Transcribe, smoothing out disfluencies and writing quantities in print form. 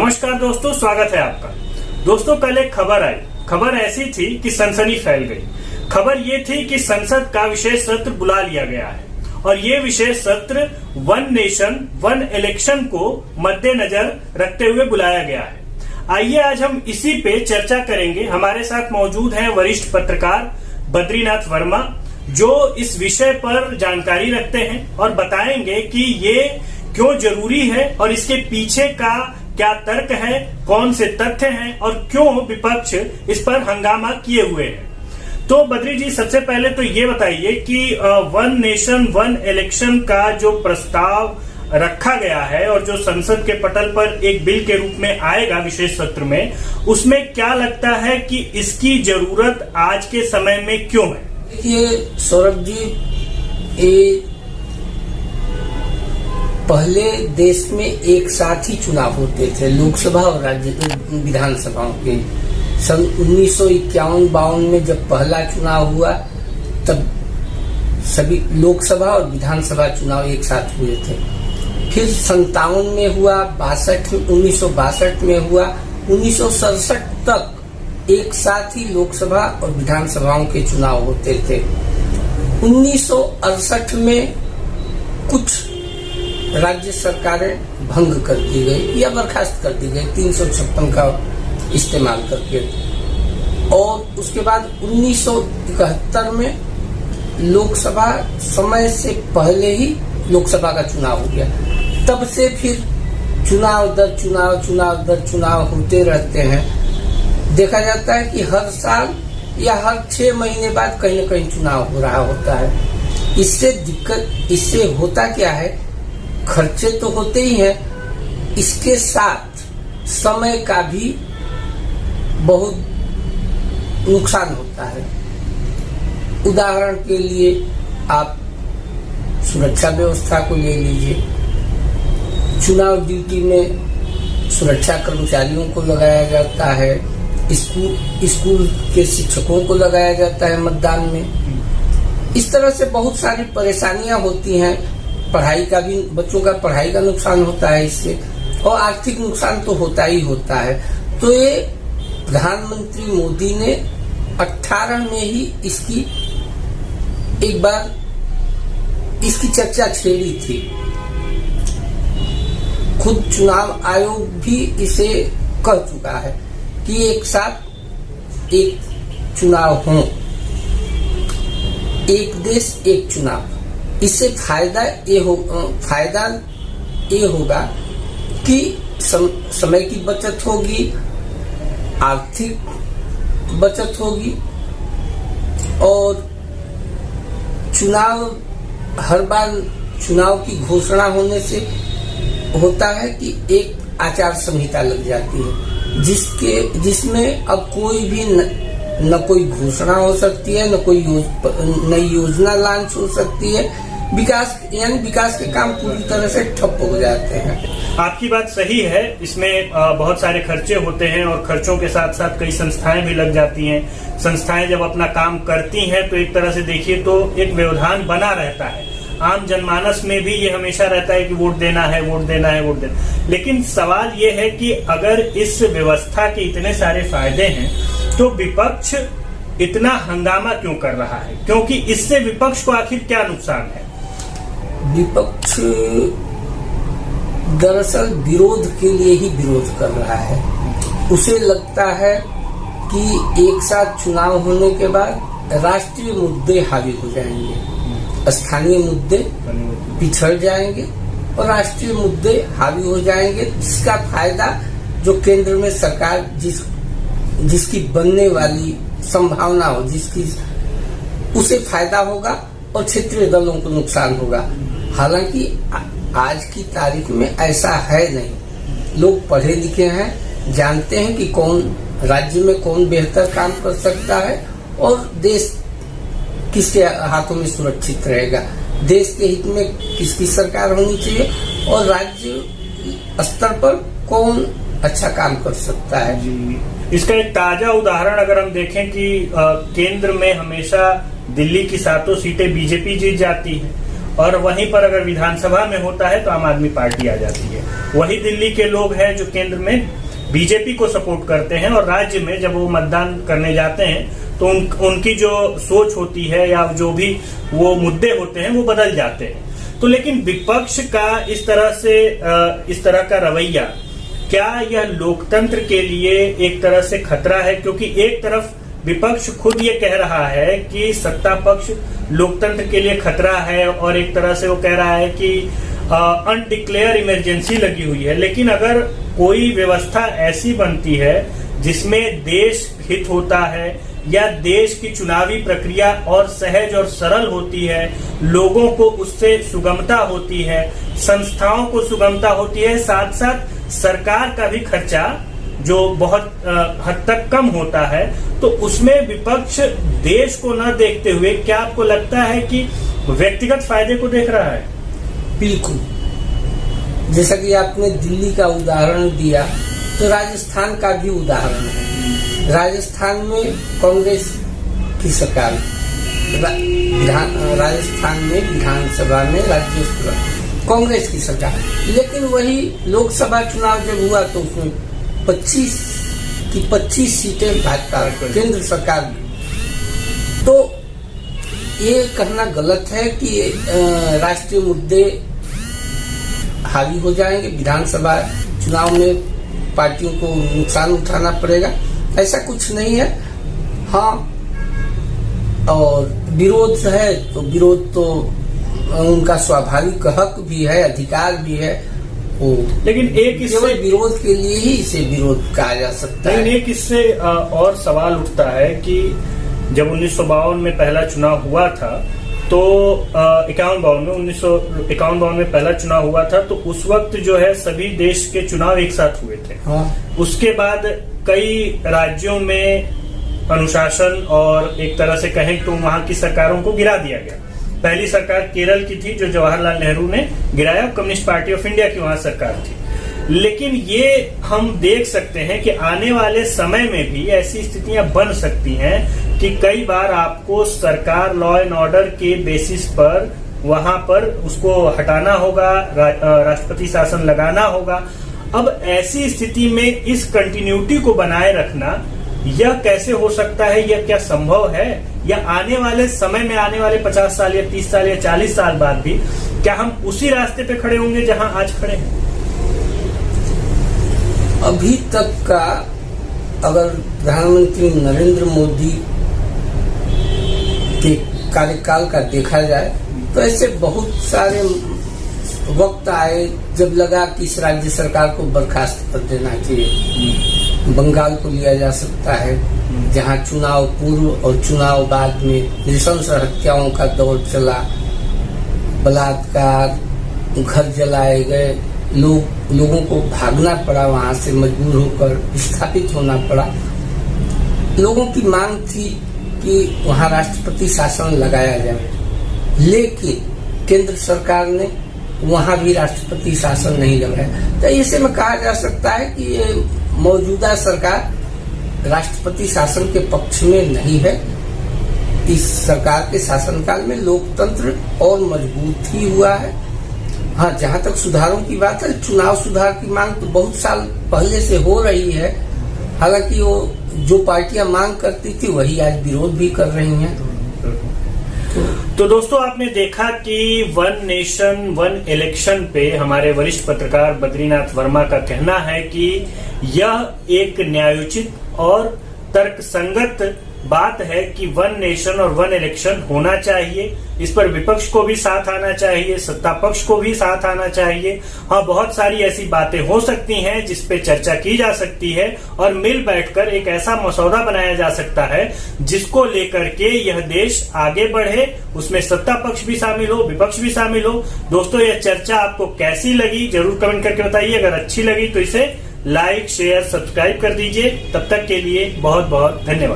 नमस्कार दोस्तों, स्वागत है आपका। दोस्तों, कल एक खबर आई। खबर ऐसी थी कि सनसनी फैल गई। खबर ये थी कि संसद का विशेष सत्र बुला लिया गया है और ये विशेष सत्र वन नेशन वन इलेक्शन को मद्देनजर रखते हुए बुलाया गया है। आइए आज हम इसी पे चर्चा करेंगे। हमारे साथ मौजूद हैं वरिष्ठ पत्रकार बद्रीनाथ वर्मा, जो इस विषय पर जानकारी रखते हैं और बताएंगे कि ये क्यों जरूरी है और इसके पीछे का क्या तर्क है, कौन से तथ्य हैं और क्यों विपक्ष इस पर हंगामा किए हुए है। तो बद्री जी, सबसे पहले तो ये बताइए कि वन नेशन वन इलेक्शन का जो प्रस्ताव रखा गया है और जो संसद के पटल पर एक बिल के रूप में आएगा विशेष सत्र में, उसमें क्या लगता है कि इसकी जरूरत आज के समय में क्यों है? देखिए सौरभ जी, ये पहले देश में एक साथ ही चुनाव होते थे, लोकसभा और राज्य विधानसभाओं के। सन 1951-52 में जब पहला चुनाव हुआ तब सभी लोकसभा और विधानसभा चुनाव एक साथ हुए थे। फिर 57 में हुआ, 1962 में हुआ, 1967 तक एक साथ ही लोकसभा और विधानसभाओं के चुनाव होते थे। 1968 में कुछ राज्य सरकारें भंग कर दी गई या बर्खास्त कर दी गई 356 का इस्तेमाल करके, और उसके बाद 1971 में लोकसभा समय से पहले ही लोकसभा का चुनाव हो गया। तब से फिर चुनाव दर चुनाव होते रहते हैं। देखा जाता है कि हर साल या हर 6 महीने बाद कहीं न कहीं चुनाव हो रहा होता है। इससे होता क्या है, खर्चे तो होते ही हैं, इसके साथ समय का भी बहुत नुकसान होता है। उदाहरण के लिए आप सुरक्षा व्यवस्था को ले लीजिए। चुनाव ड्यूटी में सुरक्षा कर्मचारियों को लगाया जाता है, स्कूल के शिक्षकों को लगाया जाता है मतदान में। इस तरह से बहुत सारी परेशानियां होती हैं। पढ़ाई का भी, बच्चों का पढ़ाई का नुकसान होता है इससे, और आर्थिक नुकसान तो होता ही होता है। तो ये प्रधानमंत्री मोदी ने 18 में ही इसकी एक बार इसकी चर्चा छेड़ी थी। खुद चुनाव आयोग भी इसे कह चुका है कि एक साथ एक चुनाव हो, एक देश एक चुनाव। इससे फायदा ये होगा कि समय की बचत होगी, आर्थिक बचत होगी, और हर बार चुनाव की घोषणा होने से होता है कि एक आचार संहिता लग जाती है, जिसमें अब कोई भी न कोई घोषणा हो सकती है, न कोई नई योजना लॉन्च हो सकती है। विकास के काम पूरी तरह से ठप हो जाते हैं। आपकी बात सही है। इसमें बहुत सारे खर्चे होते हैं और खर्चों के साथ साथ कई संस्थाएं भी लग जाती हैं। संस्थाएं जब अपना काम करती हैं तो एक तरह से देखिए तो एक व्यवधान बना रहता है। आम जनमानस में भी ये हमेशा रहता है कि वोट देना है। लेकिन सवाल ये है कि अगर इस व्यवस्था के इतने सारे फायदे हैं तो विपक्ष इतना हंगामा क्यों कर रहा है? क्योंकि इससे विपक्ष को आखिर क्या नुकसान है? विपक्ष दरअसल विरोध के लिए ही विरोध कर रहा है। उसे लगता है कि एक साथ चुनाव होने के बाद राष्ट्रीय मुद्दे हावी हो जाएंगे, स्थानीय मुद्दे पिछड़ जाएंगे और राष्ट्रीय मुद्दे हावी हो जाएंगे, जिसका फायदा जो केंद्र में सरकार जिसकी बनने वाली संभावना हो, उसे फायदा होगा और क्षेत्रीय दलों को नुकसान होगा। हालांकि आज की तारीख में ऐसा है नहीं। लोग पढ़े लिखे हैं, जानते हैं कि कौन राज्य में कौन बेहतर काम कर सकता है और देश किसके हाथों में सुरक्षित रहेगा, देश के हित में किसकी सरकार होनी चाहिए और राज्य स्तर पर कौन अच्छा काम कर सकता है। इसका एक ताजा उदाहरण अगर हम देखें कि केंद्र में हमेशा दिल्ली की 7 सीटें बीजेपी जीत जाती है और वहीं पर अगर विधानसभा में होता है तो आम आदमी पार्टी आ जाती है। वही दिल्ली के लोग हैं जो केंद्र में बीजेपी को सपोर्ट करते हैं और राज्य में जब वो मतदान करने जाते हैं तो उनकी जो सोच होती है या जो भी वो मुद्दे होते हैं वो बदल जाते हैं। तो लेकिन विपक्ष का इस तरह का रवैया, क्या यह लोकतंत्र के लिए एक तरह से खतरा है? क्योंकि एक तरफ विपक्ष खुद ये कह रहा है कि सत्ता पक्ष लोकतंत्र के लिए खतरा है और एक तरह से वो कह रहा है कि अनडिक्लेयर इमरजेंसी लगी हुई है। लेकिन अगर कोई व्यवस्था ऐसी बनती है जिसमें देश हित होता है या देश की चुनावी प्रक्रिया और सहज और सरल होती है, लोगों को उससे सुगमता होती है, संस्थाओं को सुगमता होती है, साथ साथ सरकार का भी खर्चा जो बहुत हद तक कम होता है, तो उसमें विपक्ष देश को न देखते हुए क्या आपको लगता है कि व्यक्तिगत फायदे को देख रहा है? बिल्कुल। जैसा कि आपने दिल्ली का उदाहरण दिया तो राजस्थान का भी उदाहरण है। राजस्थान में कांग्रेस की सरकार, राजस्थान में विधानसभा में राज्यसभा कांग्रेस की सरकार, लेकिन वही लोकसभा चुनाव जब हुआ तो उसमें 25 सीटें भाजपा केंद्र सरकार में। तो ये कहना गलत है कि राष्ट्रीय मुद्दे हावी हो जाएंगे, विधानसभा चुनाव में पार्टियों को नुकसान उठाना पड़ेगा, ऐसा कुछ नहीं है। हाँ, और विरोध है तो विरोध तो उनका स्वाभाविक हक भी है, अधिकार भी है। लेकिन एक केवल विरोध के लिए ही इसे विरोध कहा जा सकता है। लेकिन एक इससे और सवाल उठता है कि जब 1952 में पहला चुनाव हुआ था तो 1951 में पहला चुनाव हुआ था, तो उस वक्त जो है सभी देश के चुनाव एक साथ हुए थे। हाँ। उसके बाद कई राज्यों में अनुशासन और एक तरह से कहें तो वहां की सरकारों को गिरा दिया गया। पहली सरकार केरल की थी जो जवाहरलाल नेहरू ने गिराया, कम्युनिस्ट पार्टी ऑफ इंडिया की वहां सरकार थी। लेकिन ये हम देख सकते हैं कि आने वाले समय में भी ऐसी स्थितियां बन सकती हैं कि कई बार आपको सरकार लॉ एंड ऑर्डर के बेसिस पर वहां पर उसको हटाना होगा, राष्ट्रपति शासन लगाना होगा। अब ऐसी स्थिति में इस कंटिन्यूटी को बनाए रखना यह कैसे हो सकता है? यह क्या संभव है? या आने वाले समय में, आने वाले 50 साल या 30 साल या 40 साल बाद भी क्या हम उसी रास्ते पे खड़े होंगे जहां आज खड़े हैं? अभी तक का अगर प्रधानमंत्री नरेंद्र मोदी के कार्यकाल का देखा जाए तो ऐसे बहुत सारे वक्त आए जब लगा कि इस राज्य सरकार को बर्खास्त कर देना चाहिए। बंगाल को लिया जा सकता है, जहां चुनाव पूर्व और चुनाव बाद में नृशंस हत्याओं का दौर चला, बलात्कार, घर जलाए गए, लोगों को भागना पड़ा, वहां से मजबूर होकर विस्थापित होना पड़ा। लोगों की मांग थी कि वहां राष्ट्रपति शासन लगाया जाए, लेकिन केंद्र सरकार ने वहां भी राष्ट्रपति शासन नहीं लगाया। तो ऐसे में कहा जा सकता है कि ये मौजूदा सरकार राष्ट्रपति शासन के पक्ष में नहीं है। इस सरकार के शासनकाल में लोकतंत्र और मजबूत ही हुआ है। हाँ, जहाँ तक सुधारों की बात है, चुनाव सुधार की मांग तो बहुत साल पहले से हो रही है। हालांकि वो जो पार्टियां मांग करती थी वही आज विरोध भी कर रही हैं। तो दोस्तों, आपने देखा कि वन नेशन वन इलेक्शन पे हमारे वरिष्ठ पत्रकार बद्रीनाथ वर्मा का कहना है कि यह एक न्यायोचित और तर्कसंगत बात है कि वन नेशन और वन इलेक्शन होना चाहिए। इस पर विपक्ष को भी साथ आना चाहिए, सत्ता पक्ष को भी साथ आना चाहिए। हाँ, बहुत सारी ऐसी बातें हो सकती हैं जिस पे चर्चा की जा सकती है और मिल बैठकर एक ऐसा मसौदा बनाया जा सकता है जिसको लेकर के यह देश आगे बढ़े, उसमें सत्ता पक्ष भी शामिल हो, विपक्ष भी शामिल हो। दोस्तों, यह चर्चा आपको कैसी लगी जरूर कमेंट करके बताइए। अगर अच्छी लगी तो इसे लाइक, शेयर, सब्सक्राइब कर दीजिए। तब तक के लिए बहुत बहुत धन्यवाद।